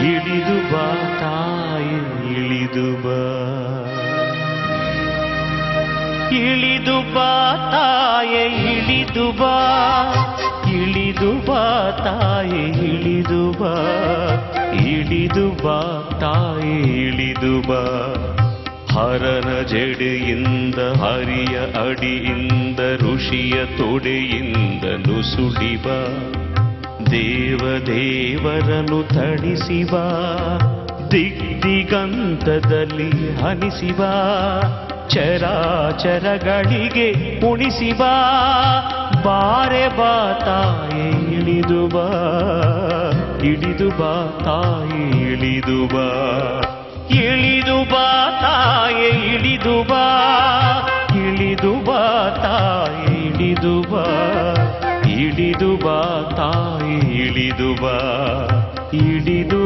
ಇಳಿದು ಬಾ ತಾಯಿ ಇಳಿದು ಬಾ, ಇಳಿದು ಬಾ ತಾಯೆ ಇಳಿದು ಬಾ, ಇಳಿದು ಬಾ ತಾಯೆ ಇಳಿದು ಬಾ, ಇಳಿದು ಬಾ ತಾಯೆ ಇಳಿದು ಬಾ. ಹರನ ಜಡೆಯಿಂದ ಹರಿಯ ಅಡಿಯಿಂದ ಋಷಿಯ ತೊಡೆಯಿಂದ ನುಸುಳಿ ಬಾ, ದೇವದೇವರನು ತಣಿಸಿ ಬಾ, ದಿಗ್ದಿಗಂತದಲ್ಲಿ ಹನಿಸಿ ಬಾ, ಚರಾಚರಗಳಿಗೆ ಉಣಿಸಿ ಬಾ. ಬಾರೆ ಬಾ ತಾಯೆ ಇಳಿದು ಬಾ, ಇಳಿದು ಬಾ ತಾಯೆ ಇಳಿದು ಬಾ, ಇಳಿದು ಬಾ ತಾಯೆ ಇಳಿದು ಬಾ, ಇಳಿದು ಬಾ ತಾಯೆ ಇಳಿದು ಬಾ, ಇಳಿದು ಬಾ ತಾಯೆ ಇಳಿದು ಬಾ, ಇಳಿದು